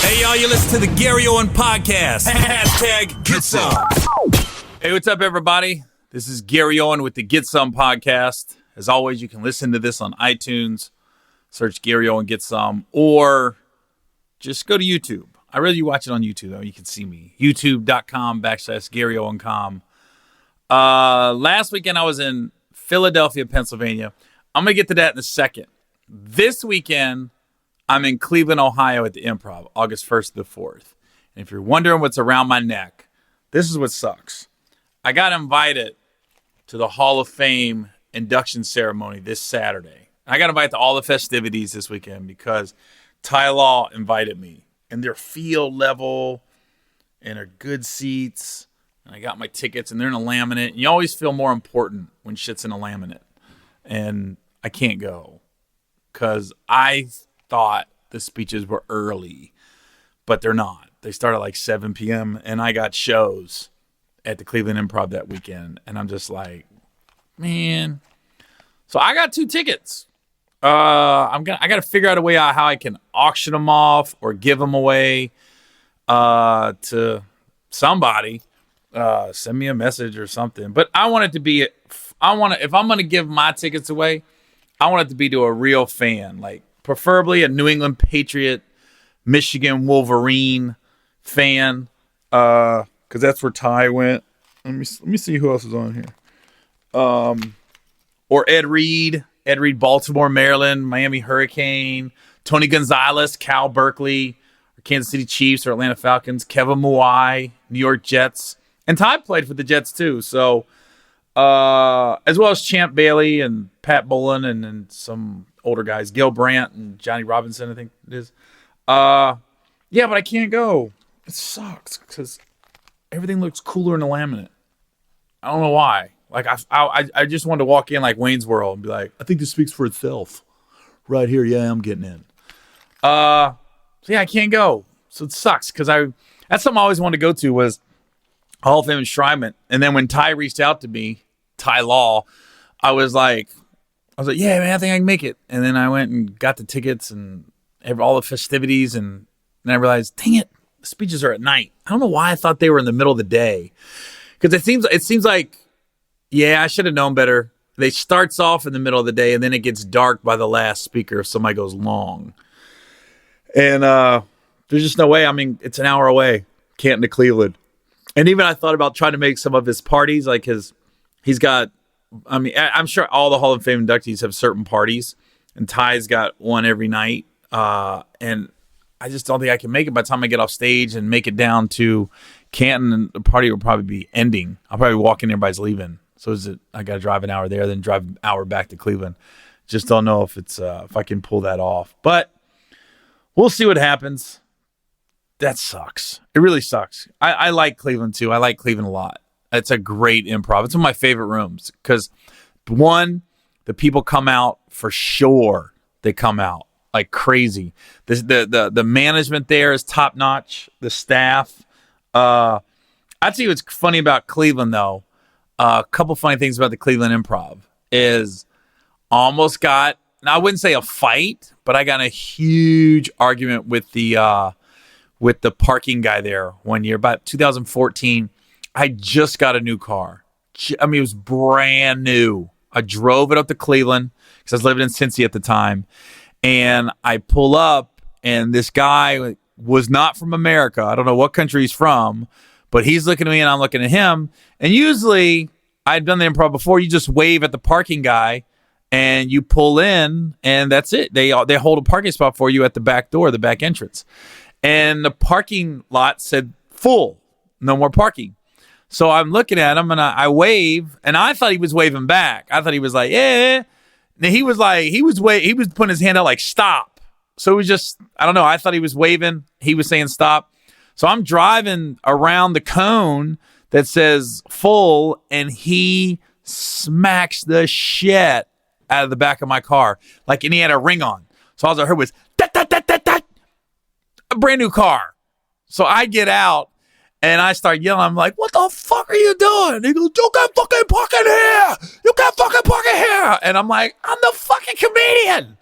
Hey, y'all, you listen to the Gary Owen Podcast. Hashtag Get Some. Hey, what's up, everybody? This is Gary Owen with the Get Some Podcast. As always, you can listen to this on iTunes. Search Gary Owen Get Some, or just go to YouTube. I really watch it on YouTube, though. You can see me. YouTube.com/GaryOwenCom. Last weekend, I was in Philadelphia, Pennsylvania. I'm going to get to that in a second. This weekend, I'm in Cleveland, Ohio at the Improv, August 1st to the 4th. And if you're wondering what's around my neck, this is what sucks. I got invited to the Hall of Fame induction ceremony this Saturday. I got invited to all the festivities this weekend because Ty Law invited me. And they're field level, and they're good seats. And I got my tickets, and they're in a laminate. And you always feel more important when shit's in a laminate. And I can't go because I thought the speeches were early, but they're not. They start at like 7 p.m., and I got shows at the Cleveland Improv that weekend, and I'm just like, man. So I got 2 tickets. I got to figure out a way out how I can auction them off or give them away to somebody. Send me a message or something. But I want it to be, if I'm going to give my tickets away, I want it to be to a real fan, like preferably a New England Patriot, Michigan Wolverine fan, because that's where Ty went. Let me see who else is on here. Or Ed Reed, Baltimore, Maryland, Miami Hurricane, Tony Gonzalez, Cal Berkeley, Kansas City Chiefs or Atlanta Falcons, Kevin Muai, New York Jets, and Ty played for the Jets too. So, as well as Champ Bailey and Pat Bolin and some older guys, Gil Brandt and Johnny Robinson, I think it is. Yeah, but I can't go. It sucks because everything looks cooler in the laminate. I don't know why. Like I just wanted to walk in like Wayne's World and be like, I think this speaks for itself. Right here, yeah, I'm getting in. So yeah, I can't go. So it sucks because that's something I always wanted to go to was Hall of Fame enshrinement. And then when Ty reached out to me, Ty Law, I was like, yeah, man, I think I can make it. And then I went and got the tickets and all the festivities, and then I realized, dang it, the speeches are at night. I don't know why I thought they were in the middle of the day, because it seems like, yeah, I should have known better. They starts off in the middle of the day, and then it gets dark by the last speaker if somebody goes long. And there's just no way. I mean, it's an hour away, Canton to Cleveland. And even I thought about trying to make some of his parties, like he's got, I mean, I'm sure all the Hall of Fame inductees have certain parties, and Ty's got one every night. And I just don't think I can make it by the time I get off stage and make it down to Canton, and the party will probably be ending. I'll probably walk in, everybody's leaving. So I got to drive an hour there, then drive an hour back to Cleveland. Just don't know if if I can pull that off. But we'll see what happens. That sucks. It really sucks. I like Cleveland too. I like Cleveland a lot. It's a great improv. It's one of my favorite rooms because, one, the people come out for sure. They come out like crazy. The management there is top notch. The staff. I'll tell you what's funny about Cleveland though. A couple funny things about the Cleveland Improv is almost got, now I wouldn't say a fight, but I got in a huge argument with the parking guy there one year, about 2014. I just got a new car. I mean, it was brand new. I drove it up to Cleveland because I was living in Cincy at the time. And I pull up, and this guy was not from America. I don't know what country he's from, but he's looking at me and I'm looking at him. And usually, I'd done the improv before. You just wave at the parking guy and you pull in, and that's it. They hold a parking spot for you at the back door, the back entrance. And the parking lot said full, no more parking. So I'm looking at him and I wave, and I thought he was waving back. I thought he was like, yeah. And he was putting his hand out like stop. So it was just, I don't know. I thought he was waving. He was saying stop. So I'm driving around the cone that says full, and he smacks the shit out of the back of my car. And he had a ring on. So all I heard was, dat, dat, dat, dat, dat. A brand new car. So I get out and I start yelling. I'm like, what the fuck are you doing? He goes, you can't fucking park in here. You can't fucking park in here. And I'm like, I'm the fucking comedian.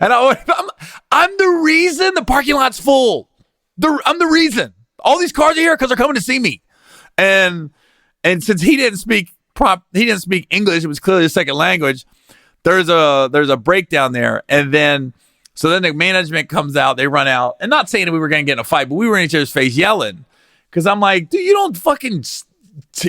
And I'm the reason the parking lot's full. I'm the reason. All these cars are here because they're coming to see me. And since he didn't speak English, it was clearly a second language. There's a breakdown there. And then the management comes out, they run out, and not saying that we were going to get in a fight, but we were in each other's face yelling. Because I'm like, dude, you don't fucking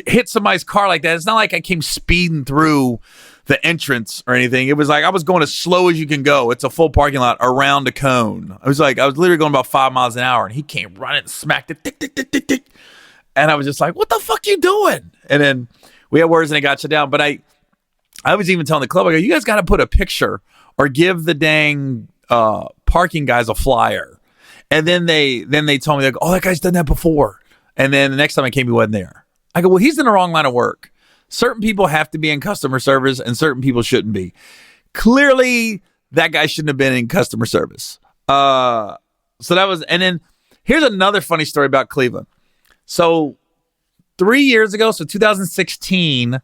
hit somebody's car like that. It's not like I came speeding through the entrance or anything. It was like I was going as slow as you can go. It's a full parking lot around a cone. I was literally going about 5 miles an hour, and he came running and smacked it. Tick, tick, tick, tick, tick. And I was just like, what the fuck you doing? And then we had words and it got shut down. But I was even telling the club, I go, you guys got to put a picture or give the dang parking guys a flyer. And then they told me, like, oh, that guy's done that before. And then the next time I came, he wasn't there. I go, well, he's in the wrong line of work. Certain people have to be in customer service and certain people shouldn't be. Clearly, that guy shouldn't have been in customer service. So that was, and then here's another funny story about Cleveland. So 3 years ago, so 2016,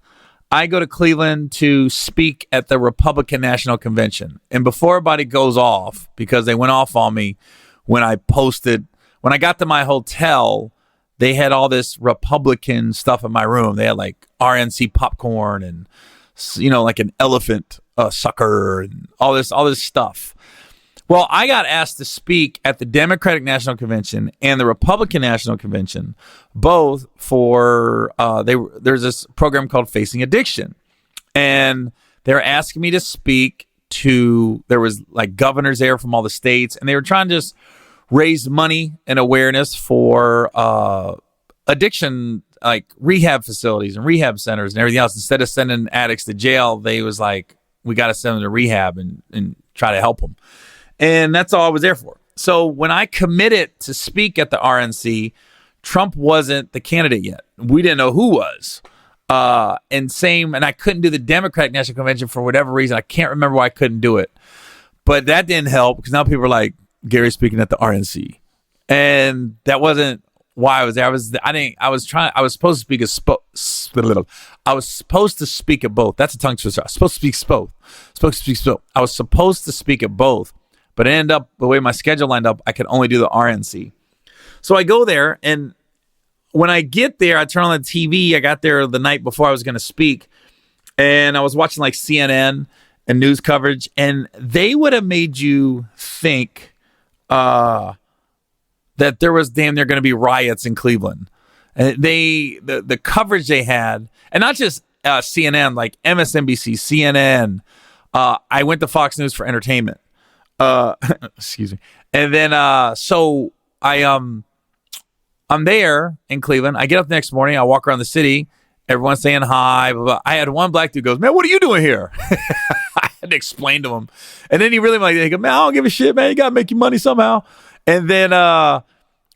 I go to Cleveland to speak at the Republican National Convention. And before everybody goes off, because they went off on me when I got to my hotel, they had all this Republican stuff in my room. They had like RNC popcorn and, like an elephant sucker and all this stuff. Well, I got asked to speak at the Democratic National Convention and the Republican National Convention, both for there's this program called Facing Addiction. And they're asking me to speak to, there was like governors there from all the states, and they were trying to just raise money and awareness for addiction, like rehab facilities and rehab centers and everything else. Instead of sending addicts to jail, they was like, we got to send them to rehab and try to help them. And that's all I was there for. So when I committed to speak at the RNC, Trump wasn't the candidate yet. We didn't know who was. And I couldn't do the Democratic National Convention for whatever reason. I can't remember why I couldn't do it. But that didn't help because now people are like, Gary's speaking at the RNC. And that wasn't why I was there. I was supposed to speak at both. That's a tongue twister. I was supposed to speak both. I was supposed to speak at both. But it ended up, the way my schedule lined up, I could only do the RNC. So I go there, and when I get there, I turn on the TV. I got there the night before I was going to speak, and I was watching like CNN and news coverage, and they would have made you think that there was damn near going to be riots in Cleveland. And the coverage they had, and not just CNN, like MSNBC, CNN. I went to Fox News for entertainment. Excuse me. And then, so I'm there in Cleveland. I get up the next morning. I walk around the city. Everyone's saying hi. Blah, blah. I had one black dude goes, man, what are you doing here? I had to explain to him. And then he really he goes, man, I don't give a shit, man. You got to make your money somehow. And then, but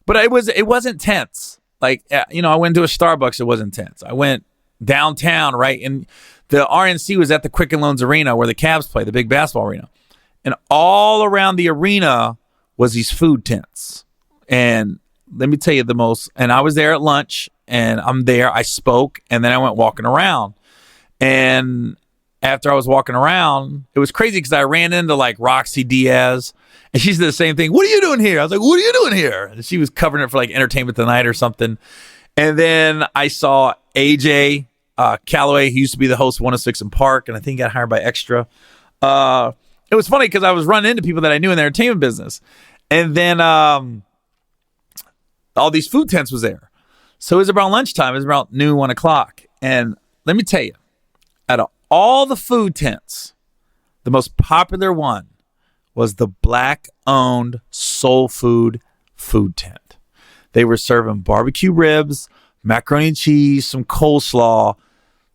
it wasn't tense. Like, I went to a Starbucks. It wasn't tense. I went downtown, right? And the RNC was at the Quicken Loans Arena where the Cavs play, the big basketball arena. And all around the arena was these food tents. And let me tell you and I was there at lunch, and I'm there, I spoke, and then I went walking around. And after I was walking around, it was crazy because I ran into like Roxy Diaz, and she said the same thing. What are you doing here? I was like, what are you doing here? And she was covering it for like Entertainment Tonight or something. And then I saw AJ Calloway. He used to be the host of 106 in Park, and I think he got hired by Extra. It was funny because I was running into people that I knew in the entertainment business. And then all these food tents was there. So it was around lunchtime. It was around noon, 1 o'clock. And let me tell you, out of all the food tents, the most popular one was the black-owned soul food tent. They were serving barbecue ribs, macaroni and cheese, some coleslaw.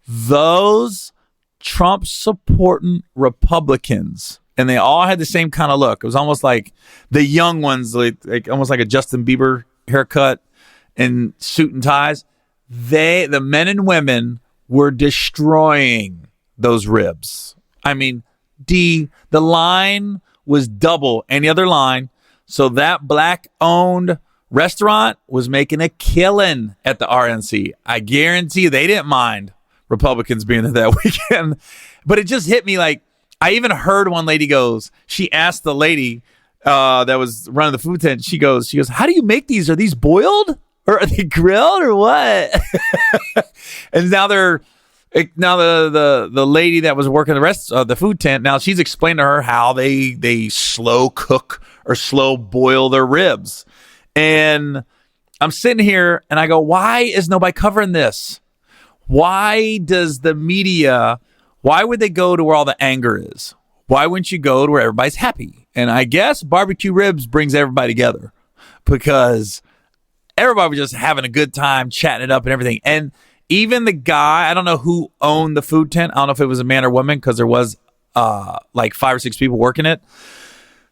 Those Trump-supporting Republicans, and they all had the same kind of look. It was almost like the young ones, like almost like a Justin Bieber haircut and suit and ties. The men and women were destroying those ribs. I mean, the line was double any other line. So that black-owned restaurant was making a killing at the RNC. I guarantee you they didn't mind Republicans being there that weekend. But it just hit me like, I even heard one lady she asked the lady that was running the food tent, she goes, how do you make these? Are these boiled or are they grilled or what? And now the lady that was working the rest of the food tent, now she's explained to her how they slow cook or slow boil their ribs. And I'm sitting here and I go, why is nobody covering this? Why does the media, why would they go to where all the anger is? Why wouldn't you go to where everybody's happy? And I guess barbecue ribs brings everybody together because everybody was just having a good time, chatting it up and everything. And even the guy, I don't know who owned the food tent. I don't know if it was a man or woman because there was like 5 or 6 people working it.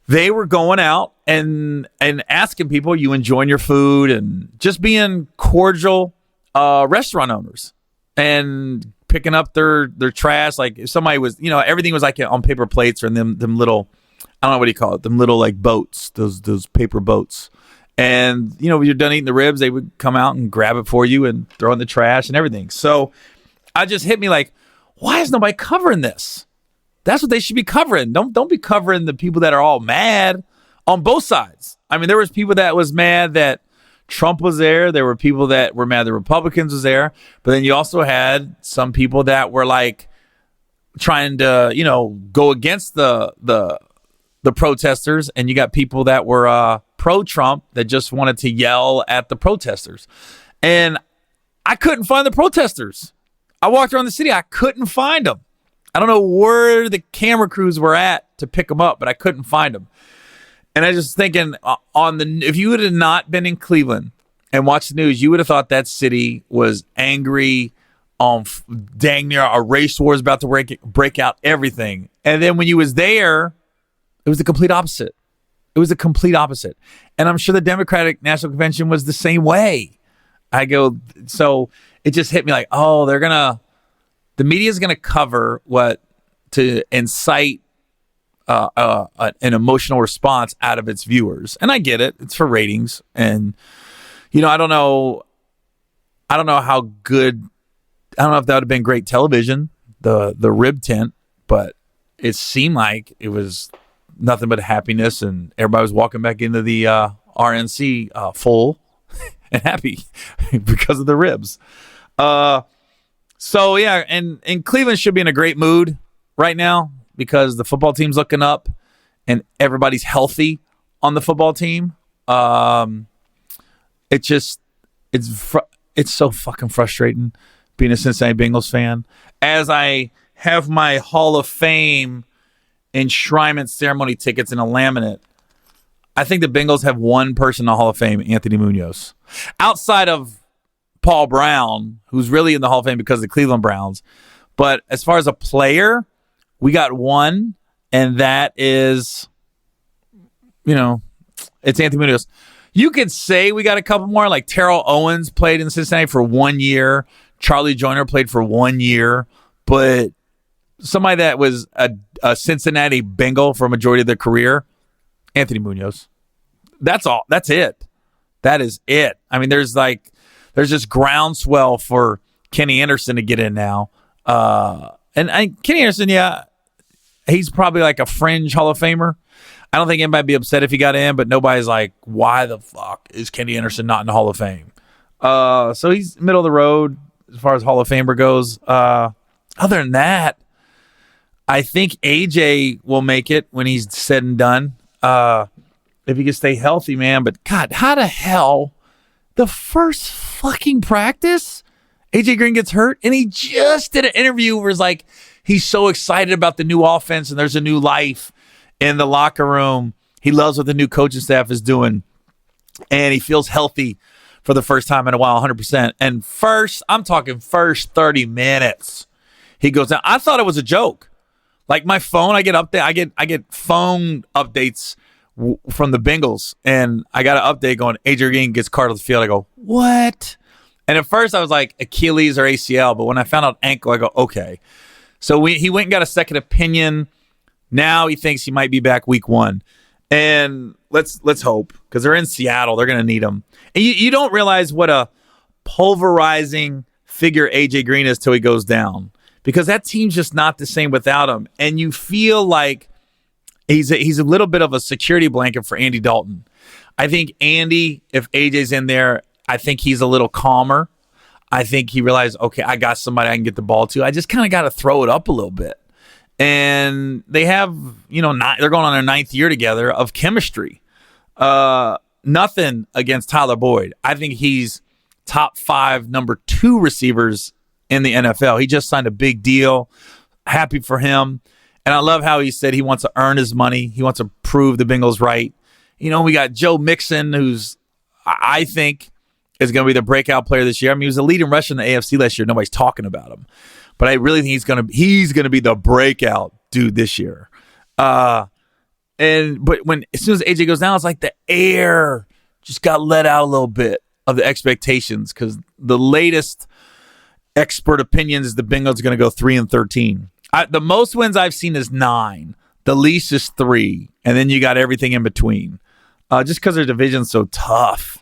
They were going out and asking people, you enjoying your food, and just being cordial restaurant owners and picking up their trash. Like if somebody was, everything was like on paper plates or in them little, I don't know what do you call it, them little like boats, those paper boats. And, when you're done eating the ribs, they would come out and grab it for you and throw in the trash and everything. So I just hit me like, why is nobody covering this? That's what they should be covering. Don't be covering the people that are all mad on both sides. I mean, there was people that was mad that Trump was there. There were people that were mad the Republicans was there. But then you also had some people that were like trying to, go against the protesters. And you got people that were pro-Trump that just wanted to yell at the protesters. And I couldn't find the protesters. I walked around the city. I couldn't find them. I don't know where the camera crews were at to pick them up, but I couldn't find them. And I was just thinking, if you would have not been in Cleveland and watched the news, you would have thought that city was angry, dang near a race war is about to break out, everything. And then when you was there, it was the complete opposite. It was the complete opposite. And I'm sure the Democratic National Convention was the same way. So it just hit me like, the media is going to cover what to incite an emotional response out of its viewers. And I get it. It's for ratings. And, I don't know how good, I don't know if that would have been great television, the rib tent, but it seemed like it was nothing but happiness, and everybody was walking back into the RNC full and happy because of the ribs. So yeah, and Cleveland should be in a great mood right now because the football team's looking up and everybody's healthy on the football team. It's so fucking frustrating being a Cincinnati Bengals fan. As I have my Hall of Fame enshrinement ceremony tickets in a laminate, I think the Bengals have one person in the Hall of Fame, Anthony Munoz. Outside of Paul Brown, who's really in the Hall of Fame because of the Cleveland Browns. But as far as a player, we got one, and that is, it's Anthony Munoz. You could say we got a couple more, like Terrell Owens played in Cincinnati for 1 year. Charlie Joyner played for 1 year. But somebody that was a Cincinnati Bengal for a majority of their career, Anthony Munoz. That's all. That's it. That is it. I mean, there's this groundswell for Kenny Anderson to get in now. And Kenny Anderson, yeah, he's probably like a fringe Hall of Famer. I don't think anybody would be upset if he got in, but nobody's like, why the fuck is Kenny Anderson not in the Hall of Fame? So he's middle of the road as far as Hall of Famer goes. Other than that, I think AJ will make it when he's said and done. If he can stay healthy, man. But God, how the hell the first fucking practice, AJ Green gets hurt, and he just did an interview where it's like he's so excited about the new offense and there's a new life in the locker room. He loves what the new coaching staff is doing, and he feels healthy for the first time in a while, 100%. And I'm talking first 30 minutes, he goes down. I thought it was a joke. Like my phone, I get phone updates from the Bengals, and I got an update going, AJ Green gets carted off the field. I go, what? And at first I was like Achilles or ACL, but when I found out ankle, I go, okay. So he went and got a second opinion. Now he thinks he might be back week 1. And let's hope, because they're in Seattle. They're going to need him. And you don't realize what a pulverizing figure AJ Green is till he goes down, because that team's just not the same without him. And you feel like he's a little bit of a security blanket for Andy Dalton. I think Andy, if AJ's in there, I think he's a little calmer. I think he realized, okay, I got somebody I can get the ball to. I just kind of got to throw it up a little bit. And they have, they're going on their 9th year together of chemistry. Nothing against Tyler Boyd. I think he's top 5, number 2 receivers in the NFL. He just signed a big deal. Happy for him. And I love how he said he wants to earn his money. He wants to prove the Bengals right. We got Joe Mixon, who's, I think, is going to be the breakout player this year. I mean, he was the leading rusher in the AFC last year. Nobody's talking about him. But I really think he's going to be the breakout dude this year. But as soon as AJ goes down, it's like the air just got let out a little bit of the expectations, because the latest expert opinions is the Bengals are going to go 3-13. The most wins I've seen is 9. The least is 3, and then you got everything in between. Just because their division's so tough,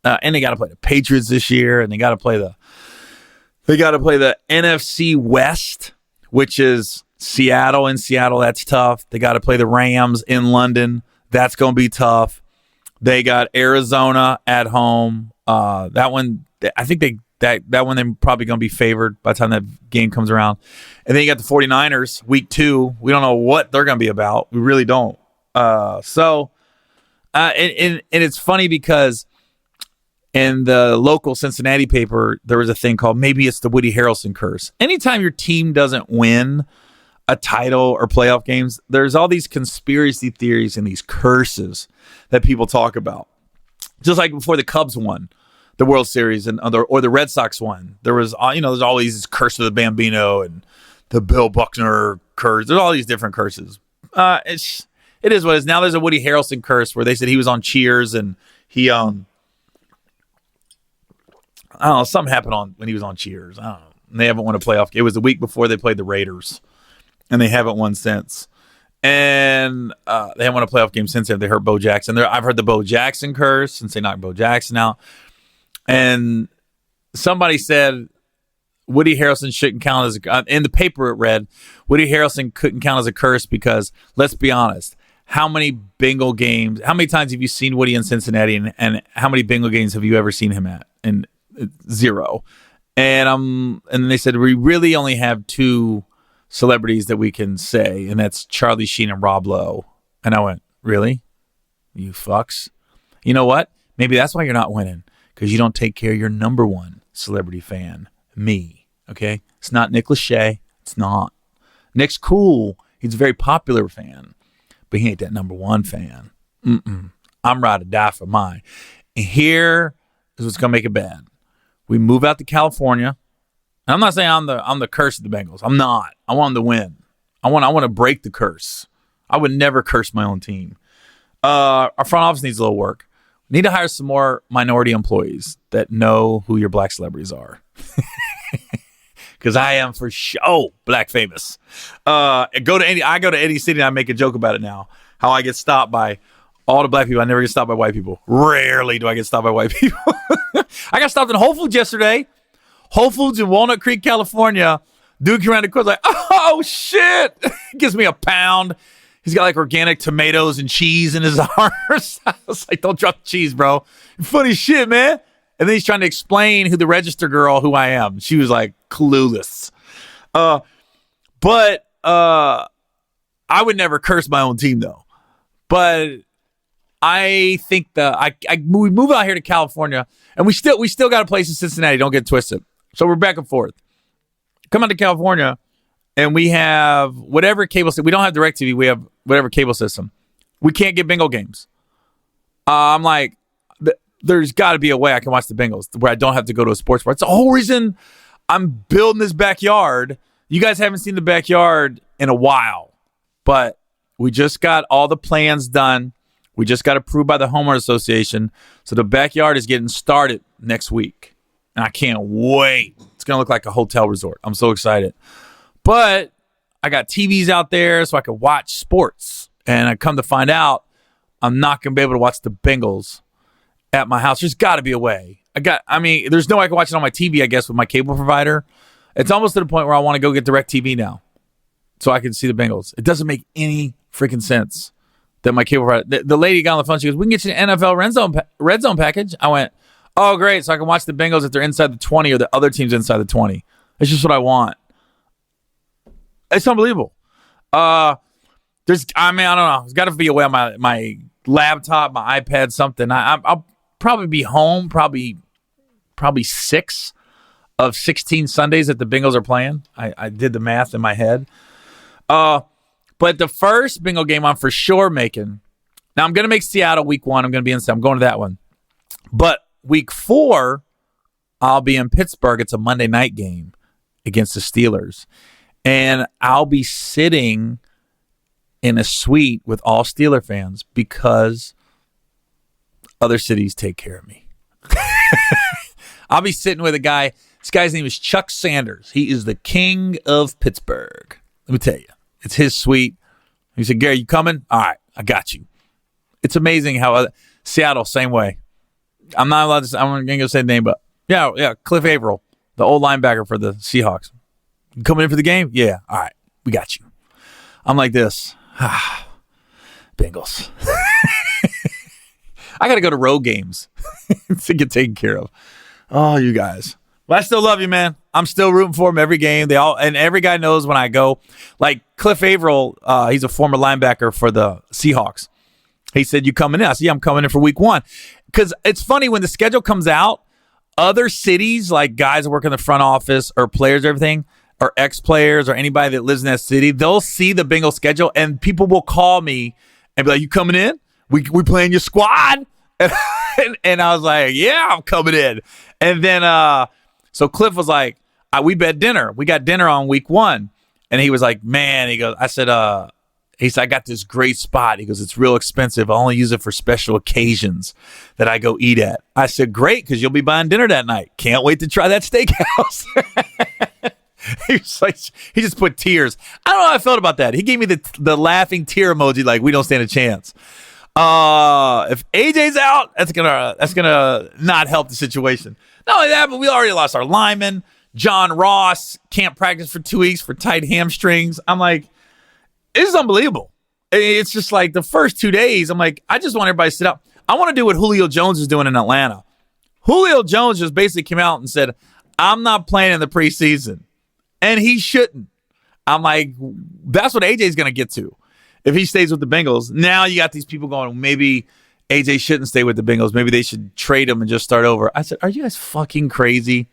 and they got to play the Patriots this year, and they got to play the NFC West, which is Seattle. In Seattle, that's tough. They got to play the Rams in London. That's going to be tough. They got Arizona at home. That one, I think that one they're probably going to be favored by the time that game comes around. And then you got the 49ers, week 2. We don't know what they're going to be about. We really don't. And it's funny because in the local Cincinnati paper, there was a thing called maybe it's the Woody Harrelson curse. Anytime your team doesn't win a title or playoff games, there's all these conspiracy theories and these curses that people talk about. Just like before the Cubs won the World Series or the Red Sox won, there was there's always this curse of the Bambino and the Bill Buckner curse. There's all these different curses. It is what it is. Now there's a Woody Harrelson curse where they said he was on Cheers and he I don't know, something happened when he was on Cheers. I don't know. And they haven't won a playoff game. It was the week before they played the Raiders, and they haven't won since. And they haven't won a playoff game since. They hurt Bo Jackson. I've heard the Bo Jackson curse since they knocked Bo Jackson out. And somebody said Woody Harrelson shouldn't count as in the paper it read, Woody Harrelson couldn't count as a curse because, let's be honest, how many Bengal games, how many times have you seen Woody in Cincinnati, and how many Bengal games have you ever seen him at? And 0. And they said we really only have 2 celebrities that we can say, and that's Charlie Sheen and Rob Lowe. And I went, really? You fucks? You know what? Maybe that's why you're not winning, because you don't take care of your number 1 celebrity fan, me. Okay? It's not Nick Lachey. It's not. Nick's cool. He's a very popular fan, but he ain't that number 1 fan. I'm ride or die for mine. And here is what's going to make it bad. We move out to California. And I'm not saying I'm the curse of the Bengals. I'm not. I want them to win. I want to break the curse. I would never curse my own team. Our front office needs a little work. We need to hire some more minority employees that know who your black celebrities are. Because I am for sure black famous. I go to any city and I make a joke about it now. How I get stopped by all the black people. I never get stopped by white people. Rarely do I get stopped by white people. I got stopped in Whole Foods yesterday. Whole Foods in Walnut Creek, California. Dude came around the corner like, oh, shit. Gives me a pound. He's got like organic tomatoes and cheese in his arms. I was like, don't drop the cheese, bro. Funny shit, man. And then he's trying to explain who the register girl, who I am. She was like clueless. But I would never curse my own team, though. But I think we move out here to California, and we still got a place in Cincinnati. Don't get twisted. So we're back and forth. Come out to California, and we have whatever cable system. We don't have DirecTV. We have whatever cable system. We can't get Bengal games. I'm like, there's got to be a way I can watch the Bengals where I don't have to go to a sports bar. It's the whole reason I'm building this backyard. You guys haven't seen the backyard in a while, but we just got all the plans done. We just got approved by the homeowner association. So the backyard is getting started next week. And I can't wait. It's going to look like a hotel resort. I'm so excited. But I got TVs out there so I can watch sports. And I come to find out I'm not going to be able to watch the Bengals at my house. There's got to be a way. There's no way I can watch it on my TV, I guess, with my cable provider. It's almost to the point where I want to go get DirecTV now so I can see the Bengals. It doesn't make any freaking sense that my cable provider, the lady got on the phone, she goes, we can get you an NFL red zone package. I went, oh, great, so I can watch the Bengals if they're inside the 20 or the other team's inside the 20. It's just what I want. It's unbelievable. I don't know. There's got to be a way on my laptop, my iPad, something. I'll probably be home probably 6 of 16 Sundays that the Bengals are playing. I did the math in my head. But the first Bengal game I'm for sure making. Now, I'm going to make Seattle week 1. I'm going to be in Seattle. I'm going to that one. But week 4, I'll be in Pittsburgh. It's a Monday night game against the Steelers. And I'll be sitting in a suite with all Steeler fans because other cities take care of me. I'll be sitting with a guy. This guy's name is Chuck Sanders. He is the king of Pittsburgh. Let me tell you. It's his suite. He said, Gary, you coming? All right, I got you. It's amazing how Seattle, same way. I'm not allowed to say, I'm going to say the name, but yeah, Cliff Averill, the old linebacker for the Seahawks. You coming in for the game? Yeah, all right, we got you. I'm like this. Bengals. I got to go to road games to get taken care of. Oh, you guys. But I still love you, man. I'm still rooting for them every game. And every guy knows when I go. Like Cliff Averill, he's a former linebacker for the Seahawks. He said, you coming in? I said, yeah, I'm coming in for week 1. Because it's funny, when the schedule comes out, other cities, like guys that work in the front office or players or everything, or ex-players or anybody that lives in that city, they'll see the Bengals schedule and people will call me and be like, you coming in? We playing your squad? And I was like, yeah, I'm coming in. And then so Cliff was like, we bet dinner. We got dinner on week 1. And he was like, man, he said, I got this great spot. He goes, it's real expensive. I only use it for special occasions that I go eat at. I said, great, because you'll be buying dinner that night. Can't wait to try that steakhouse. He was like, he just put tears. I don't know how I felt about that. He gave me the laughing tear emoji, like we don't stand a chance. If AJ's out, that's gonna not help the situation. Not only that, but we already lost our lineman. John Ross can't practice for 2 weeks for tight hamstrings. I'm like, this is unbelievable. It's just like the first 2 days, I'm like, I just want everybody to sit up. I want to do what Julio Jones is doing in Atlanta. Julio Jones just basically came out and said, I'm not playing in the preseason. And he shouldn't. I'm like, that's what AJ's going to get to if he stays with the Bengals. Now you got these people going, maybe AJ shouldn't stay with the Bengals. Maybe they should trade him and just start over. I said, are you guys fucking crazy?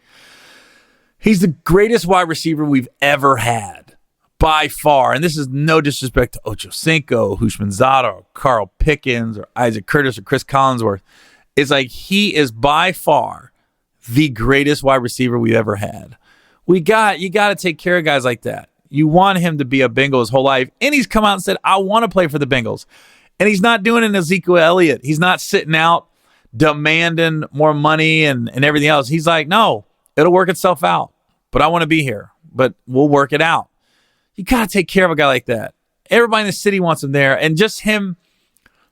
He's the greatest wide receiver we've ever had by far. And this is no disrespect to Ocho Cinco, Hushmanzada, or Carl Pickens, or Isaac Curtis, or Chris Collinsworth. It's like he is by far the greatest wide receiver we've ever had. You got to take care of guys like that. You want him to be a Bengal his whole life. And he's come out and said, I want to play for the Bengals. And he's not doing an Ezekiel Elliott. He's not sitting out demanding more money and everything else. He's like, no, it'll work itself out. But I want to be here. But we'll work it out. You got to take care of a guy like that. Everybody in the city wants him there. And just him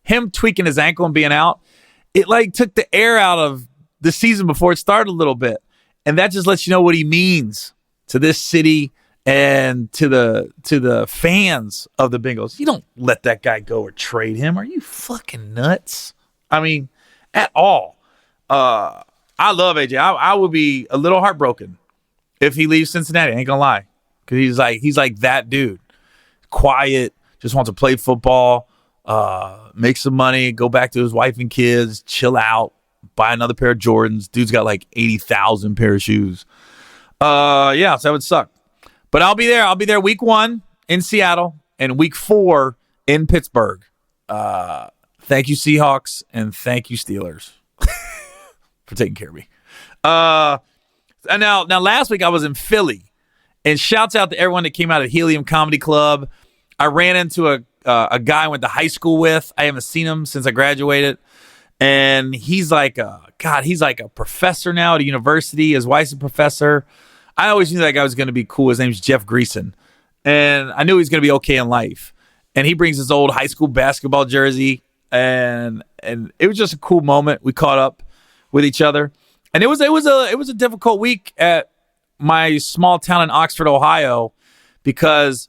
tweaking his ankle and being out, it like took the air out of the season before it started a little bit. And that just lets you know what he means to this city and to the fans of the Bengals. You don't let that guy go or trade him. Are you fucking nuts? I mean, at all. I love AJ. I would be a little heartbroken if he leaves Cincinnati. I ain't gonna lie, because he's like that dude. Quiet, just wants to play football, make some money, go back to his wife and kids, chill out, buy another pair of Jordans. Dude's got like 80,000 pair of shoes. Yeah, so that would suck. But I'll be there. I'll be there week 1 in Seattle and week 4 in Pittsburgh. Thank you, Seahawks, and thank you, Steelers, for taking care of me. And now last week I was in Philly, and shouts out to everyone that came out of Helium Comedy Club. I ran into a guy I went to high school with. I haven't seen him since I graduated. And he's like a professor now at a university. His wife's a professor. I always knew that guy was going to be cool. His name's Jeff Greason. And I knew he was going to be okay in life. And he brings his old high school basketball jersey. And it was just a cool moment. We caught up with each other. And it was a difficult week at my small town in Oxford, Ohio, because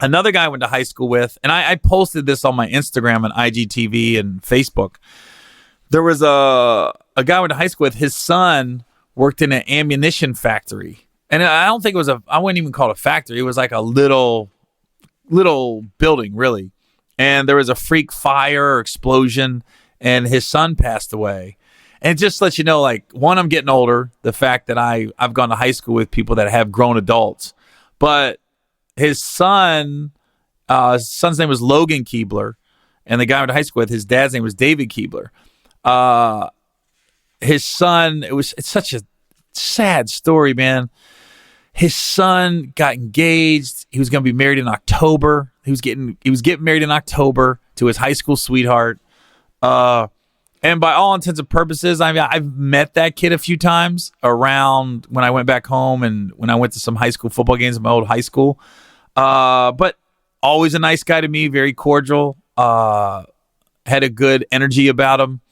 another guy I went to high school with, and I posted this on my Instagram and IGTV and Facebook. There was a guy I went to high school with. His son worked in an ammunition factory. And I don't think it was I wouldn't even call it a factory. It was like a little building, really. And there was a freak fire or explosion, and his son passed away. And it just lets you know, like, one, I'm getting older, the fact that I've gone to high school with people that have grown adults. But his son's name was Logan Keebler, and the guy I went to high school with, his dad's name was David Keebler. His son, it's such a sad story, man. His son got engaged. He was going to be married in October. He was getting married in October to his high school sweetheart. And by all intents and purposes, I mean, I've met that kid a few times around when I went back home and when I went to some high school football games in my old high school. But always a nice guy to me, very cordial. Had a good energy about him.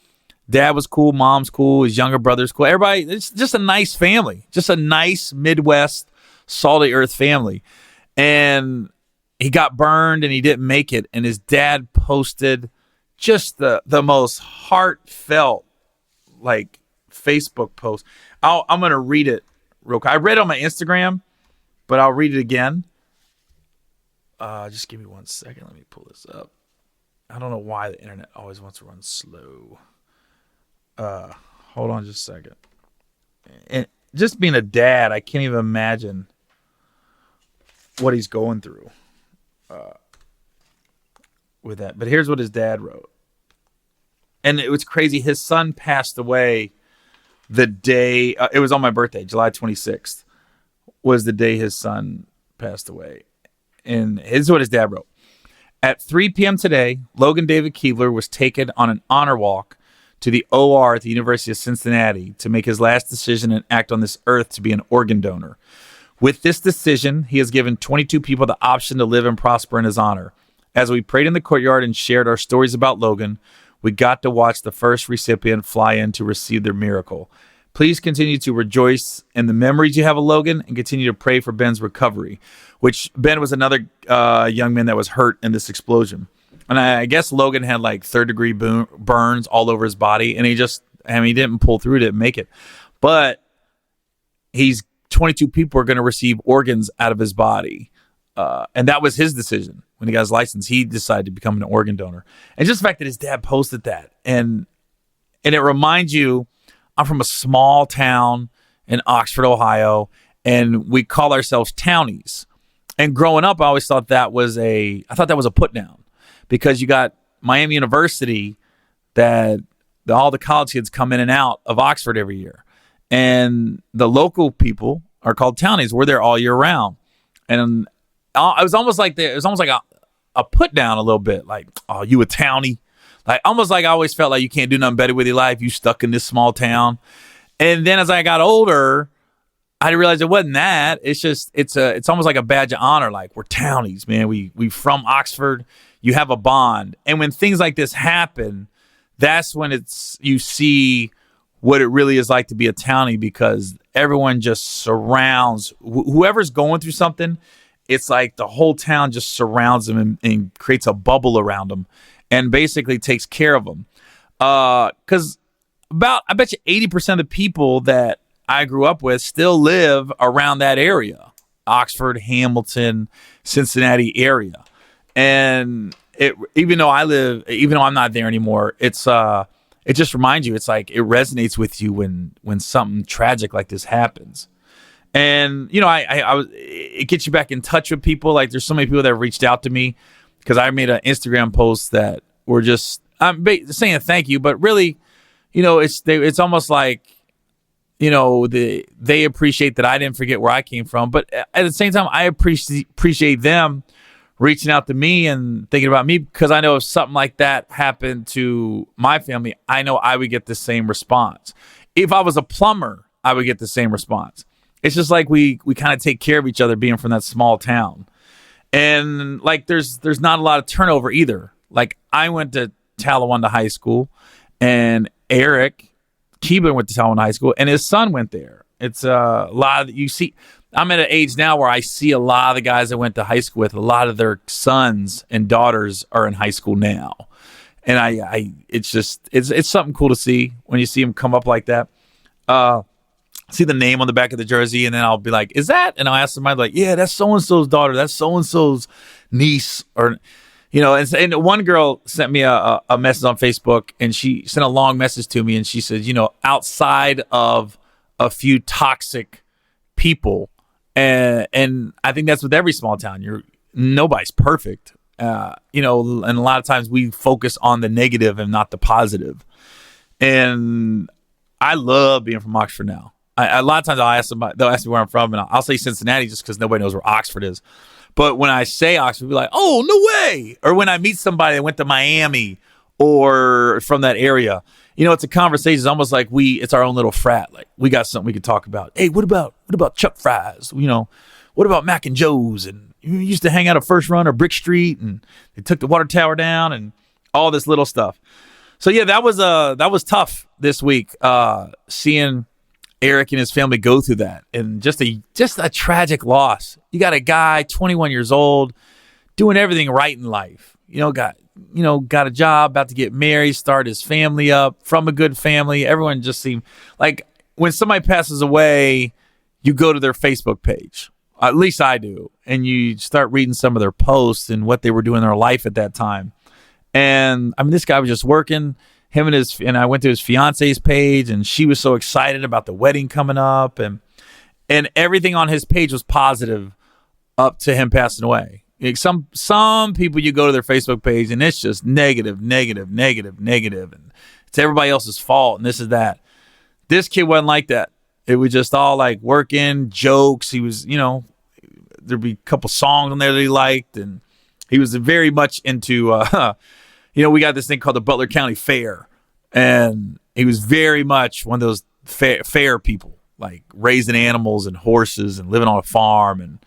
Dad was cool, mom's cool, his younger brother's cool. Everybody, it's just a nice family. Just a nice Midwest, salt-of-the-earth family. And he got burned and he didn't make it. And his dad posted just the most heartfelt, like, Facebook post. I'm going to read it real quick. I read it on my Instagram, but I'll read it again. Just give me 1 second. Let me pull this up. I don't know why the internet always wants to run slow. Hold on just a second. And just being a dad, I can't even imagine what he's going through with that. But here's what his dad wrote. And it was crazy. His son passed away the day, it was on my birthday, July 26th, was the day his son passed away. And here's what his dad wrote. At 3 p.m. today, Logan David Keebler was taken on an honor walk to the OR at the University of Cincinnati to make his last decision and act on this earth to be an organ donor. With this decision, he has given 22 people the option to live and prosper in his honor. As we prayed in the courtyard and shared our stories about Logan, we got to watch the first recipient fly in to receive their miracle. Please continue to rejoice in the memories you have of Logan and continue to pray for Ben's recovery, which Ben was another young man that was hurt in this explosion. And I guess Logan had like third-degree burns all over his body, and he didn't pull through, didn't make it. But 22 people are going to receive organs out of his body. And that was his decision. When he got his license, he decided to become an organ donor. And just the fact that his dad posted that, and it reminds you, I'm from a small town in Oxford, Ohio, and we call ourselves townies. And growing up, I always thought that was a put down. Because you got Miami University that all the college kids come in and out of Oxford every year. And the local people are called townies. We're there all year round. And it was almost like a put down a little bit. Like, oh, you a townie? Like, almost like I always felt like you can't do nothing better with your life. You stuck in this small town. And then as I got older, I realized it wasn't that. It's just, it's almost like a badge of honor. Like, we're townies, man. We from Oxford. You have a bond. And when things like this happen, that's when you see what it really is like to be a townie, because everyone just surrounds whoever's going through something. It's like the whole town just surrounds them and creates a bubble around them and basically takes care of them. Because I bet you 80% of the people that I grew up with still live around that area, Oxford, Hamilton, Cincinnati area. And even though I'm not there anymore, it just reminds you, it's like it resonates with you when something tragic like this happens. And, you know, it gets you back in touch with people. Like, there's so many people that have reached out to me because I made an Instagram post that were just saying thank you, but really, you know, it's almost like, you know, they appreciate that I didn't forget where I came from, but at the same time, I appreciate them reaching out to me and thinking about me, because I know if something like that happened to my family, I know I would get the same response. If I was a plumber, I would get the same response. It's just like we kind of take care of each other being from that small town. And like there's not a lot of turnover either. Like, I went to Talawanda High School, and Eric Keebler went to Talawanda High School, and his son went there. It's a lot of you see. I'm at an age now where I see a lot of the guys I went to high school with. A lot of their sons and daughters are in high school now, and it's something cool to see when you see them come up like that. See the name on the back of the jersey, and then I'll be like, "Is that?" And I'll ask somebody like, "Yeah, that's so and so's daughter. That's so and so's niece," or And one girl sent me a message on Facebook, and she sent a long message to me, and she said, outside of a few toxic people, and I think that's with every small town. Nobody's perfect, and a lot of times we focus on the negative and not the positive. And I love being from Oxford now. A lot of times they'll ask me where I'm from, and I'll say Cincinnati just because nobody knows where Oxford is. But when I say Oxford, people be like, "Oh, no way!" Or when I meet somebody that went to Miami or from that area, it's a conversation. It's almost like it's our own little frat. Like we got something we could talk about. Hey, what about Chuck Fries? What about Mac and Joe's? And you used to hang out at First Run or Brick Street, and they took the water tower down, and all this little stuff. So yeah, that was tough this week. Seeing Eric and his family go through that, and just a tragic loss. You got a guy, 21 years old, doing everything right in life. Got a job, about to get married, start his family up, from a good family. Everyone just seemed like when somebody passes away, you go to their Facebook page. At least I do, and you start reading some of their posts and what they were doing in their life at that time. And I mean, this guy was just working. And I went to his fiance's page, and she was so excited about the wedding coming up, and everything on his page was positive up to him passing away. Like some people, you go to their Facebook page and it's just negative, and it's everybody else's fault and this is that. This kid wasn't like that. It was just all like working, jokes. He was, there'd be a couple songs on there that he liked, and he was very much into we got this thing called the Butler County Fair, and he was very much one of those fair people, like raising animals and horses and living on a farm, and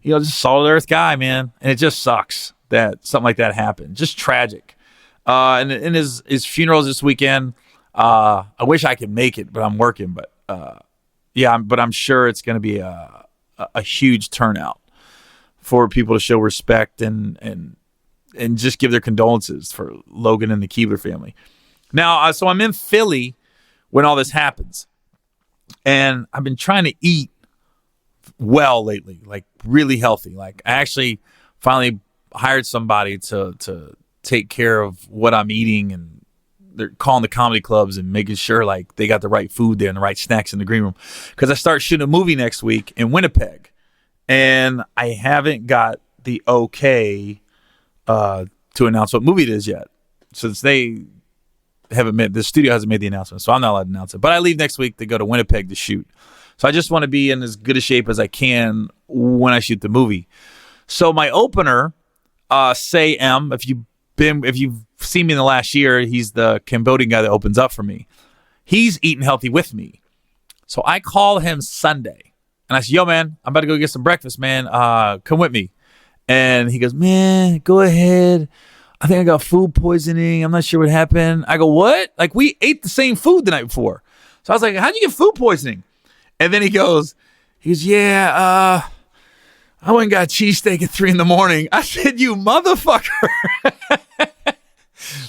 just solid earth guy, man. And it just sucks that something like that happened. Just tragic. And his funeral's this weekend. I wish I could make it, but I'm working. But but I'm sure it's going to be a huge turnout for people to show respect and just give their condolences for Logan and the Keebler family. Now, so I'm in Philly when all this happens, and I've been trying to eat well lately, like really healthy. Like I actually finally hired somebody to take care of what I'm eating, and they're calling the comedy clubs and making sure like they got the right food there and the right snacks in the green room. Because I start shooting a movie next week in Winnipeg, and I haven't got the okay to announce what movie it is yet, since they haven't made, the studio hasn't made the announcement, so I'm not allowed to announce it. But I leave next week to go to Winnipeg to shoot, so I just want to be in as good a shape as I can when I shoot the movie. So my opener, Say M, if you've seen me in the last year, he's the Cambodian guy that opens up for me. He's eating healthy with me, so I call him Sunday, and I said, "Yo, man, I'm about to go get some breakfast, man. Come with me." And he goes, "Man, go ahead. I think I got food poisoning. I'm not sure what happened." I go, "What?" Like, we ate the same food the night before. So I was like, "How'd you get food poisoning?" And then he goes, "Yeah, I went and got a cheesesteak at 3 a.m. I said, "You motherfucker."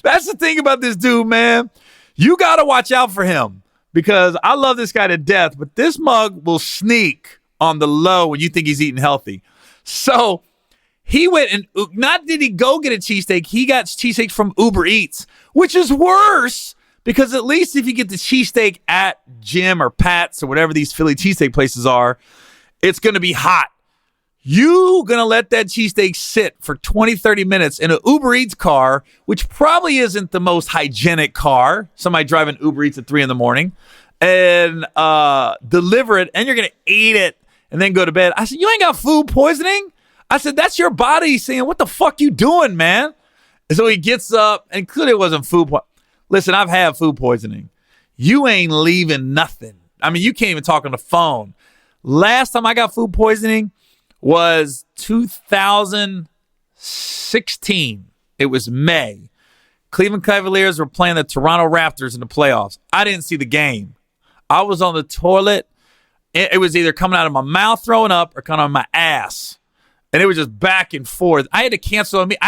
That's the thing about this dude, man. You got to watch out for him, because I love this guy to death, but this mug will sneak on the low when you think he's eating healthy. So he went and not did he go get a cheesesteak, he got cheesesteak from Uber Eats, which is worse, because at least if you get the cheesesteak at Jim or Pat's or whatever these Philly cheesesteak places are, it's going to be hot. You going to let that cheesesteak sit for 20, 30 minutes in an Uber Eats car, which probably isn't the most hygienic car, somebody driving Uber Eats at 3 a.m, and deliver it, and you're going to eat it and then go to bed. I said, "You ain't got food poisoning?" I said, "That's your body saying, what the fuck you doing, man?" And so he gets up, and clearly it wasn't food poisoning. Listen, I've had food poisoning. You ain't leaving nothing. I mean, you can't even talk on the phone. Last time I got food poisoning was 2016. It was May. Cleveland Cavaliers were playing the Toronto Raptors in the playoffs. I didn't see the game. I was on the toilet it was either coming out of my mouth throwing up or coming out of my ass. And it was just back and forth. I had to cancel a meeting.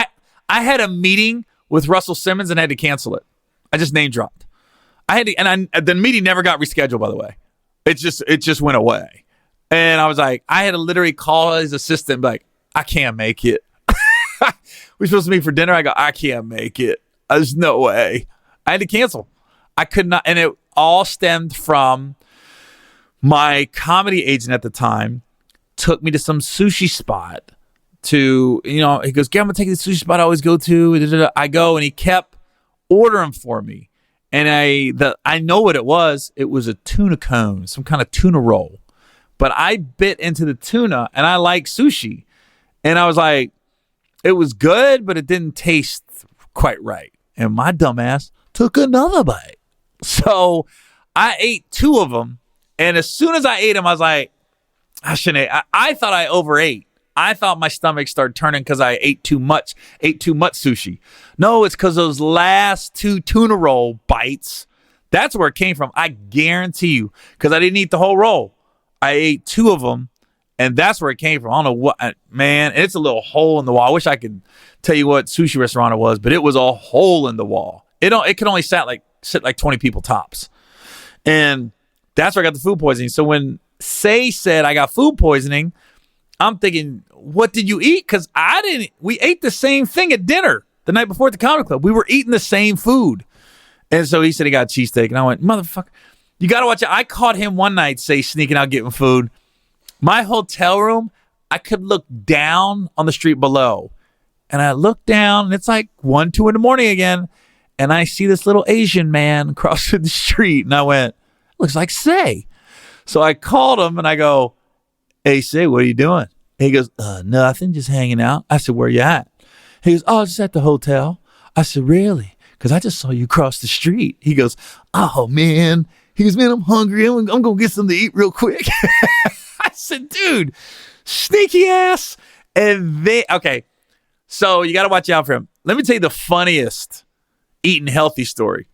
I had a meeting with Russell Simmons and I had to cancel it. I just name dropped. The meeting never got rescheduled, by the way. It just went away. And I was like, I had to literally call his assistant and be like, I can't make it. We're supposed to meet for dinner. I go, I can't make it. There's no way. I had to cancel. I could not. And it all stemmed from my comedy agent at the time took me to some sushi spot to, he goes, I'm going to take you to the sushi spot I always go to. I go, and he kept ordering for me. And I know what it was. It was a tuna cone, some kind of tuna roll. But I bit into the tuna, and I like sushi. And I was like, it was good, but it didn't taste quite right. And my dumbass took another bite. So I ate 2 of them. And as soon as I ate them, I was like, I shouldn't eat. I thought I overate. I thought my stomach started turning because I ate too much sushi. No, it's because those last 2 tuna roll bites, that's where it came from. I guarantee you, because I didn't eat the whole roll. I ate 2 of them, and that's where it came from. I don't know what, man, it's a little hole in the wall. I wish I could tell you what sushi restaurant it was, but it was a hole in the wall. It could only sit like 20 people tops. And that's where I got the food poisoning. So when Say said I got food poisoning, I'm thinking, what did you eat? Because we ate the same thing at dinner the night before at the comedy club. We were eating the same food. And so he said he got a cheesesteak. And I went, motherfucker, you got to watch it. I caught him one night, Say, sneaking out getting food. My hotel room, I could look down on the street below. And I look down, and it's like 1, 2 in the morning again. And I see this little Asian man crossing the street. And I went, looks like Say. So I called him, and I go, hey, Say, what are you doing? He goes, nothing, just hanging out. I said, where you at? He goes, oh, just at the hotel. I said, really? Because I just saw you cross the street. He goes, oh, man. He goes, man, I'm hungry. I'm going to get something to eat real quick. I said, dude, sneaky ass. And okay, so you got to watch out for him. Let me tell you the funniest eating healthy story.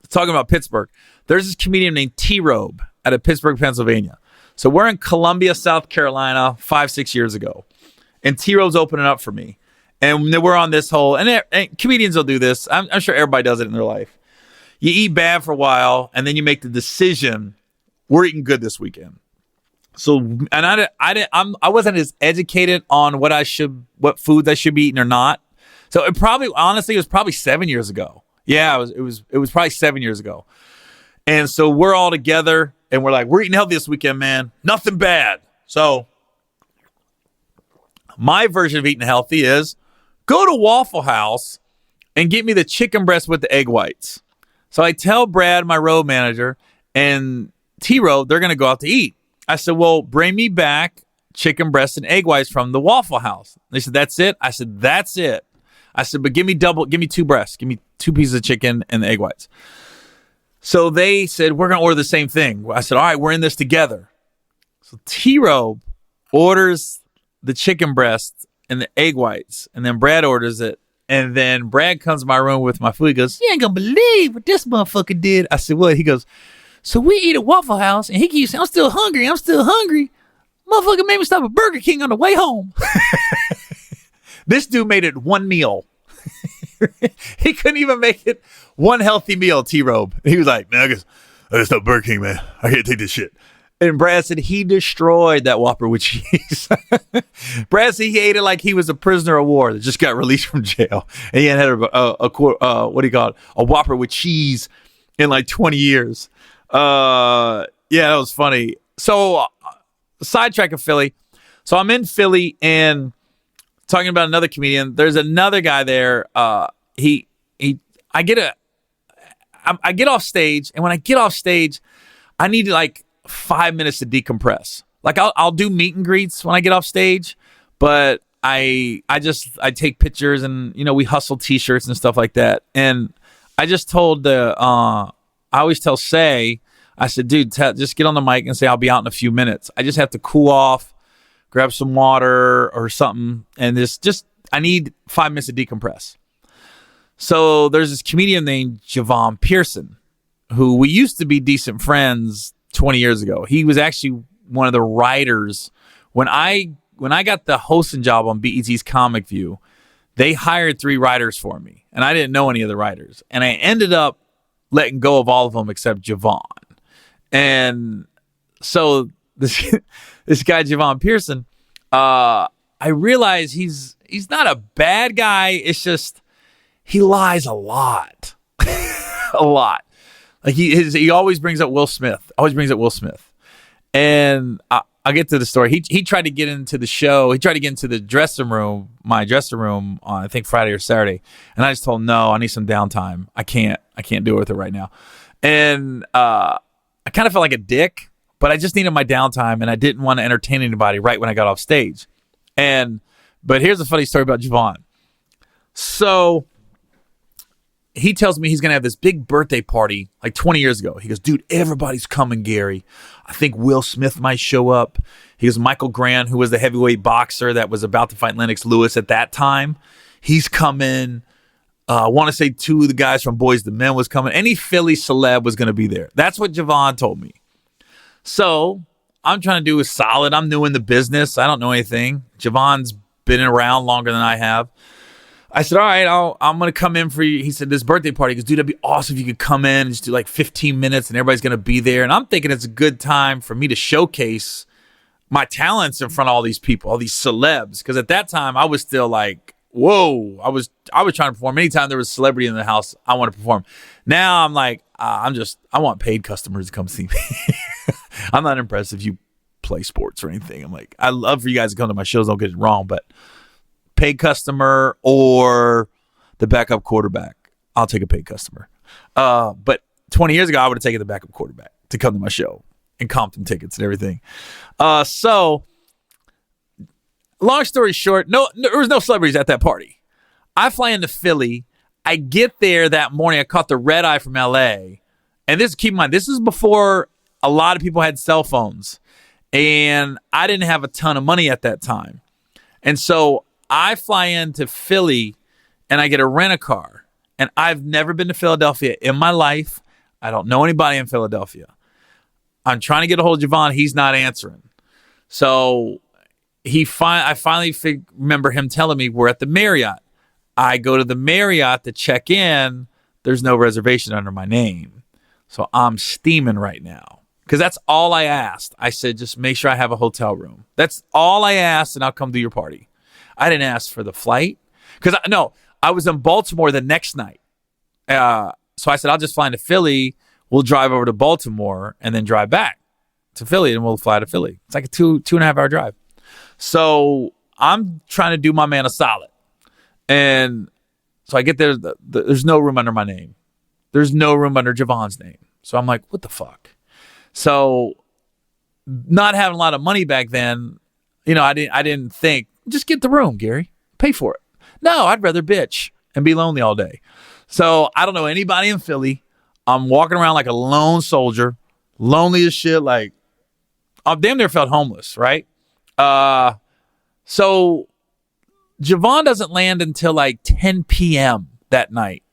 Talking about Pittsburgh. There's this comedian named T-Robe out of Pittsburgh, Pennsylvania. So we're in Columbia, South Carolina 5-6 years ago. And T-Robe's opening up for me. And we're on this whole, and comedians will do this. I'm sure everybody does it in their life. You eat bad for a while, and then you make the decision, we're eating good this weekend. So, and I wasn't as educated on what foods I should be eating or not. So it was probably 7 years ago. Yeah, it was probably 7 years ago. And so we're all together, and we're like, we're eating healthy this weekend, man. Nothing bad. So my version of eating healthy is go to Waffle House and get me the chicken breast with the egg whites. So I tell Brad, my road manager, and T-Row, they're going to go out to eat. I said, well, bring me back chicken breast and egg whites from the Waffle House. They said, that's it? I said, that's it. I said, but give me 2 breasts. Give me 2 pieces of chicken and the egg whites. So they said, we're going to order the same thing. I said, all right, we're in this together. So T-Row orders the chicken breast and the egg whites, and then Brad orders it. And then Brad comes to my room with my food. He goes, you ain't going to believe what this motherfucker did. I said, what? He goes, so we eat at Waffle House, and he keeps saying, I'm still hungry. Motherfucker made me stop at Burger King on the way home. This dude made it 1 meal. He couldn't even make it 1 healthy meal, T-Robe. He was like, man, I gotta stop Burger King, man. I can't take this shit. And Brad said he destroyed that Whopper with cheese. Brad said he ate it like he was a prisoner of war that just got released from jail. And he had a Whopper with cheese in like 20 years. Yeah, that was funny. So, sidetrack of Philly. So I'm in Philly and talking about another comedian. There's another guy there. I get off stage, and when I get off stage, I need like 5 minutes to decompress. Like I'll do meet and greets when I get off stage, but I take pictures and we hustle t-shirts and stuff like that. And I just told I always tell Say, I said, dude, just get on the mic and say I'll be out in a few minutes. I just have to cool off, grab some water or something, and I need 5 minutes to decompress. So there's this comedian named Jevon Pearson, who we used to be decent friends 20 years ago. He was actually one of the writers. When I got the hosting job on BET's Comic View, they hired 3 writers for me, and I didn't know any of the writers. And I ended up letting go of all of them except Jevon. And so this guy, Jevon Pearson, I realize he's not a bad guy. It's just he lies a lot. A lot. Like he always brings up Will Smith. And I'll get to the story. He tried to get into the show. He tried to get into the dressing room, my dressing room on I think Friday or Saturday. And I just told him, no, I need some downtime. I can't do it with it right now. And I kind of felt like a dick, but I just needed my downtime and I didn't want to entertain anybody right when I got off stage. But here's a funny story about Jevon. So he tells me he's going to have this big birthday party like 20 years ago. He goes, dude, everybody's coming, Gary. I think Will Smith might show up. He goes, Michael Grant, who was the heavyweight boxer that was about to fight Lennox Lewis at that time, he's coming. I want to say 2 of the guys from Boys II Men was coming. Any Philly celeb was going to be there. That's what Jevon told me. So I'm trying to do a solid. I'm new in the business. I don't know anything. Jevon's been around longer than I have. I said, all right, I'm going to come in for you. He said, this birthday party. He goes, dude, that'd be awesome if you could come in and just do like 15 minutes and everybody's going to be there. And I'm thinking it's a good time for me to showcase my talents in front of all these people, all these celebs. Because at that time, I was still like, whoa. I was trying to perform. Anytime there was a celebrity in the house, I want to perform. Now I'm like, I want paid customers to come see me. I'm not impressed if you play sports or anything. I'm like, I love for you guys to come to my shows. Don't get it wrong, but paid customer or the backup quarterback, I'll take a paid customer. But 20 years ago, I would have taken the backup quarterback to come to my show and comp them tickets and everything. So long story short, there was no celebrities at that party. I fly into Philly. I get there that morning. I caught the red eye from LA. And keep in mind, this is before a lot of people had cell phones. And I didn't have a ton of money at that time. And so I fly into Philly and I get a rent-a-car. And I've never been to Philadelphia in my life. I don't know anybody in Philadelphia. I'm trying to get a hold of Jevon. He's not answering. So I finally remember him telling me we're at the Marriott. I go to the Marriott to check in. There's no reservation under my name. So I'm steaming right now. Because that's all I asked. I said, just make sure I have a hotel room. That's all I asked, and I'll come to your party. I didn't ask for the flight. Because I was in Baltimore the next night. So I said, I'll just fly into Philly. We'll drive over to Baltimore and then drive back to Philly, and we'll fly to Philly. It's like a 2.5 hour drive. So I'm trying to do my man a solid. And so I get there. There's no room under my name. There's no room under Jevon's name. So I'm like, what the fuck? So not having a lot of money back then, I didn't think, just get the room, Gary. Pay for it. No, I'd rather bitch and be lonely all day. So I don't know anybody in Philly. I'm walking around like a lone soldier, lonely as shit. Like, I damn near felt homeless, right? So Jevon doesn't land until like 10 p.m. that night.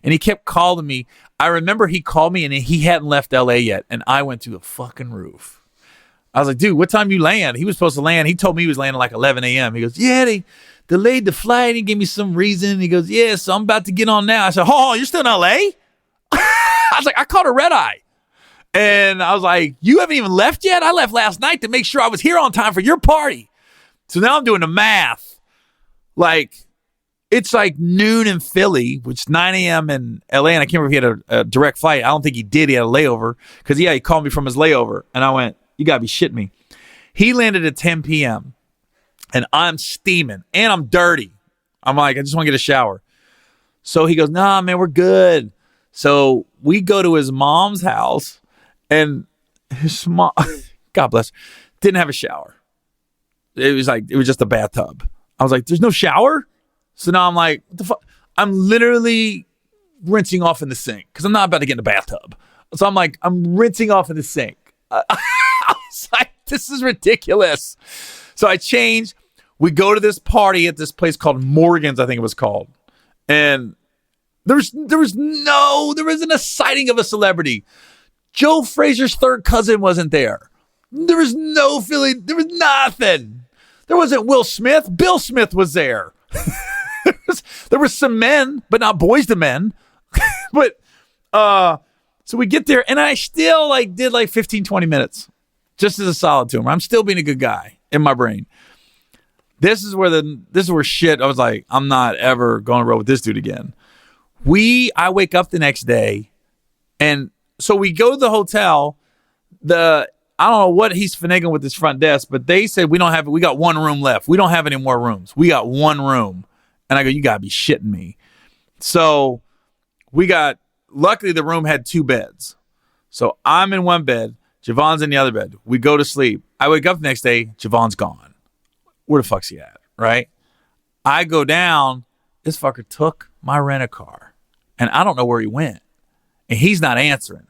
And he kept calling me. I remember he called me and he hadn't left LA yet. And I went through the fucking roof. I was like, dude, what time you land? He was supposed to land. He told me he was landing like 11 a.m. He goes, yeah, they delayed the flight. He gave me some reason. He goes, yeah, so I'm about to get on now. I said, oh, you're still in LA? I was like, I caught a red eye. And I was like, you haven't even left yet? I left last night to make sure I was here on time for your party. So now I'm doing the math. Like, it's like noon in Philly, which is 9 a.m. in LA. And I can't remember if he had a direct flight. I don't think he did. He had a layover. Because, he called me from his layover. And I went, you got to be shitting me. He landed at 10 p.m. And I'm steaming. And I'm dirty. I'm like, I just want to get a shower. So he goes, nah, man, we're good. So we go to his mom's house. And his mom, God bless her, didn't have a shower. It was just a bathtub. I was like, there's no shower? So now I'm like, what the fuck? I'm literally rinsing off in the sink because I'm not about to get in the bathtub. So I'm like, I'm rinsing off in the sink. I was like, this is ridiculous. So I change. We go to this party at this place called Morgan's, I think it was called. And there wasn't a sighting of a celebrity. Joe Frazier's third cousin wasn't there. There was no Philly. There was nothing. There wasn't Will Smith. Bill Smith was there. There were some men, but not boys to men. But so we get there, and I still did 15, 20 minutes just as a solid to him. I'm still being a good guy in my brain. This is where shit. I was like, I'm not ever going to roll with this dude again. I wake up the next day, and so we go to the hotel. I don't know what he's finagling with his front desk, but they said we got one room left. We don't have any more rooms. We got one room. And I go, you gotta be shitting me. So luckily the room had 2 beds. So I'm in one bed, Jevon's in the other bed. We go to sleep. I wake up the next day, Jevon's gone. Where the fuck's he at, right? I go down, this fucker took my rent-a-car. And I don't know where he went. And he's not answering.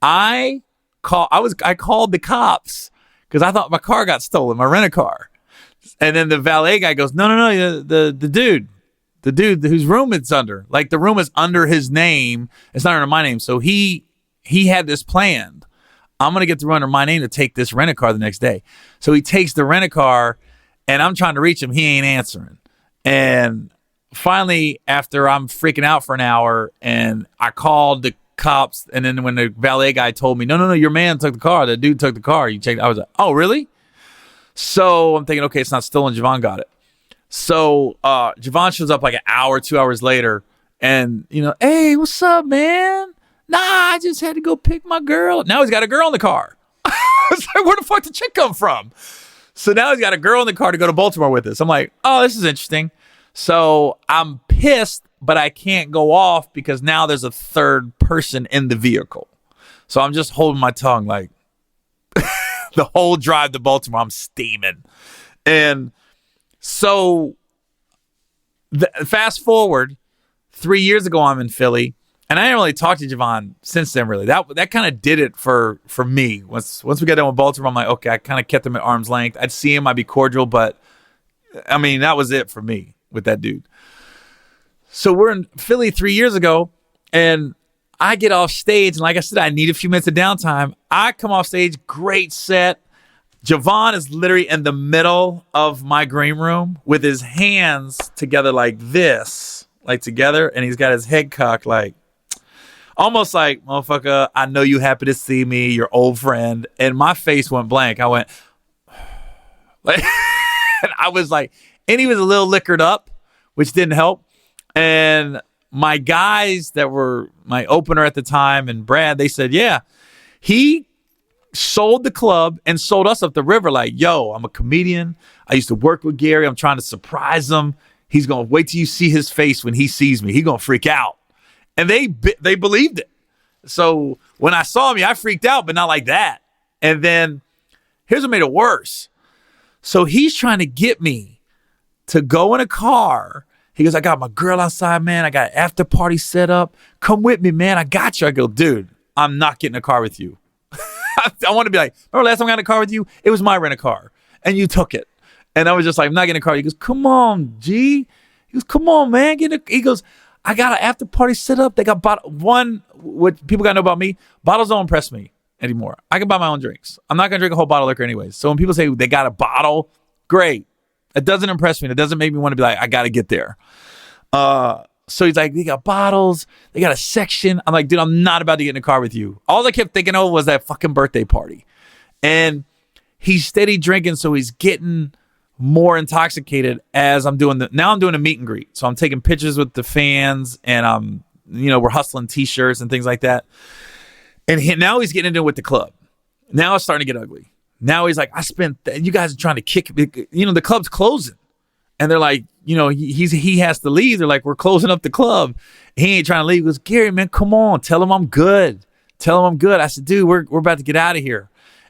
I called the cops because I thought my car got stolen, my rent-a-car. And then the valet guy goes, no, the dude whose room it's under. The room is under his name. It's not under my name. So he had this planned. I'm going to get the room under my name to take this rent-a-car the next day. So he takes the rent-a-car, and I'm trying to reach him. He ain't answering. And finally, after I'm freaking out for an hour, and I called the cops, and then when the valet guy told me, no, your man took the car. The dude took the car. You checked. I was like, oh, really? So I'm thinking, okay, it's not stolen. Jevon got it. So Jevon shows up an hour, 2 hours later, and hey, what's up, man? Nah, I just had to go pick my girl. Now he's got a girl in the car. It's like, where the fuck did the chick come from? So now he's got a girl in the car to go to Baltimore with us. I'm like, oh, this is interesting. So I'm pissed, but I can't go off because now there's a third person in the vehicle. So I'm just holding my tongue the whole drive to Baltimore, I'm steaming. And so fast forward 3 years ago, I'm in Philly, and I didn't really talk to Jevon since then, really. That kind of did it for me. Once we got done with Baltimore, I'm like, okay, I kind of kept him at arm's length. I'd see him, I'd be cordial, but I mean, that was it for me with that dude. So we're in Philly 3 years ago, and I get off stage, and like I said, I need a few minutes of downtime. I come off stage, great set. Jevon is literally in the middle of my green room with his hands together like this, together, and he's got his head cocked almost like, motherfucker, I know you happy to see me, your old friend. And my face went blank. I went, and I was and he was a little liquored up, which didn't help. And my guys that were my opener at the time and Brad, they said, yeah, he sold the club and sold us up the river yo, I'm a comedian. I used to work with Gary. I'm trying to surprise him. He's going to wait till you see his face when he sees me. He's going to freak out. And they believed it. So when I saw me, I freaked out, but not like that. And then here's what made it worse. So he's trying to get me to go in a car. He goes, I got my girl outside, man. I got an after party set up. Come with me, man. I got you. I go, dude, I'm not getting a car with you. I want to be like, remember last time I got in a car with you? It was my rent-a-car, and you took it. And I was just like, I'm not getting a car. He goes, come on, G. He goes, come on, man. He goes, I got an after party set up. They got what people got to know about me, bottles don't impress me anymore. I can buy my own drinks. I'm not going to drink a whole bottle of liquor anyways. So when people say they got a bottle, great. It doesn't impress me. It doesn't make me want to be like, I got to get there. So he's like, they got bottles. They got a section. I'm like, dude, I'm not about to get in a car with you. All I kept thinking of was that fucking birthday party. And he's steady drinking, so he's getting more intoxicated as I'm doing now I'm doing a meet and greet. So I'm taking pictures with the fans, and we're hustling t-shirts and things like that. And now he's getting into it with the club. Now it's starting to get ugly. Now he's like, you guys are trying to kick me. The club's closing. And they're like, he has to leave. They're like, we're closing up the club. He ain't trying to leave. He goes, Gary, man, come on. Tell him I'm good. I said, dude, we're about to get out of here.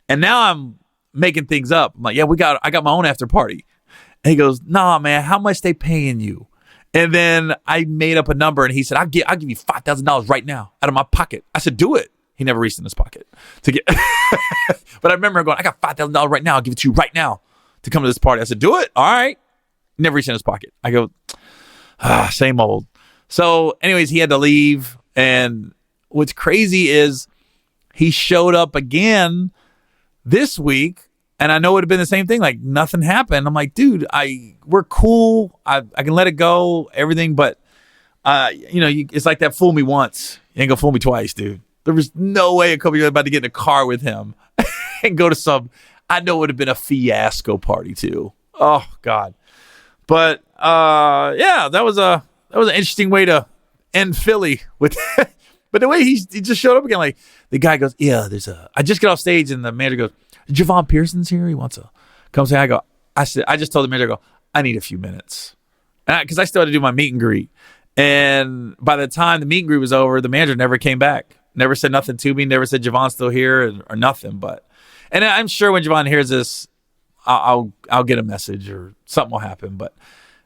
And now I'm making things up. I'm like, yeah, I got my own after party. And he goes, nah, man, how much they paying you? And then I made up a number, and he said, I'll give you $5,000 right now out of my pocket. I said, do it. He never reached in his pocket to get, but I remember him going, I got $5,000 right now. I'll give it to you right now to come to this party. I said, do it. All right. Never reached in his pocket. I go, same old. So anyways, he had to leave. And what's crazy is he showed up again this week, and I know it would have been the same thing. Like, nothing happened. I'm like, dude, we're cool. I can let it go, everything, but it's like that fool me once. You ain't gonna fool me twice, dude. There was no way a couple years about to get in a car with him and go to some, I know it would have been a fiasco party too. Oh God. But that was an interesting way to end Philly with but the way he just showed up again, like the guy goes, yeah, I just get off stage and the manager goes, Jevon Pearson's here. He wants to come say hi. I just told the manager, I need a few minutes. Because I still had to do my meet and greet. And by the time the meet and greet was over, the manager never came back. Never said nothing to me. Never said Jevon's still here or nothing. And I'm sure when Jevon hears this, I'll get a message or something will happen. But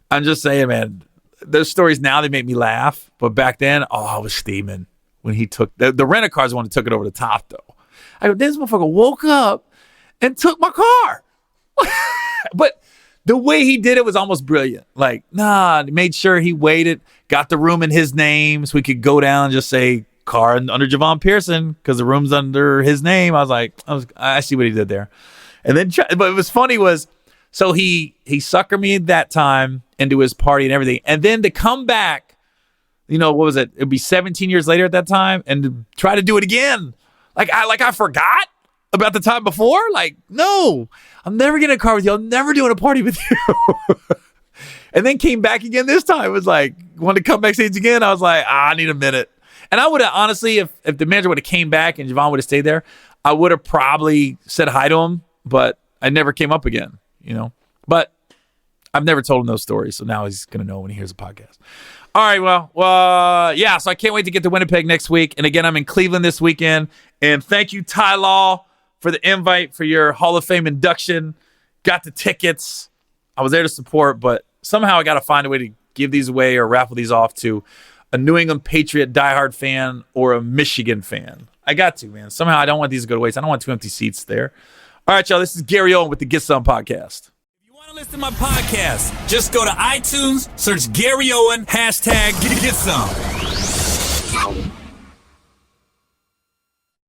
I'm just saying, man, those stories now, they make me laugh. But back then, I was steaming when he took the rent-a-car's the one that took it over the top, though. I go, this motherfucker woke up and took my car. But the way he did it was almost brilliant. Like, he made sure he waited, got the room in his name so we could go down and just say car under Jevon Pearson because the room's under his name. I was like, I see what he did there. And then, but it was funny so he suckered me that time into his party and everything. And then to come back, what was it? It'd be 17 years later at that time and to try to do it again. Like I forgot about the time before. Like, no, I'm never getting in a car with you. I'm never doing a party with you. And then came back again this time. It was like, wanted to come backstage again. I was like, I need a minute. And I would have, honestly, if the manager would have came back and Jevon would have stayed there, I would have probably said hi to him, but I never came up again, But I've never told him those stories, so now he's going to know when he hears the podcast. All right, well, so I can't wait to get to Winnipeg next week. And again, I'm in Cleveland this weekend. And thank you, Ty Law, for the invite for your Hall of Fame induction. Got the tickets. I was there to support, but somehow I got to find a way to give these away or raffle these off to a New England Patriot diehard fan or a Michigan fan. I got to, man. Somehow I don't want these to go to waste. I don't want 2 empty seats there. All right, y'all. This is Gary Owen with the Get Some Podcast. If you want to listen to my podcast, just go to iTunes, search Gary Owen, #Get Some.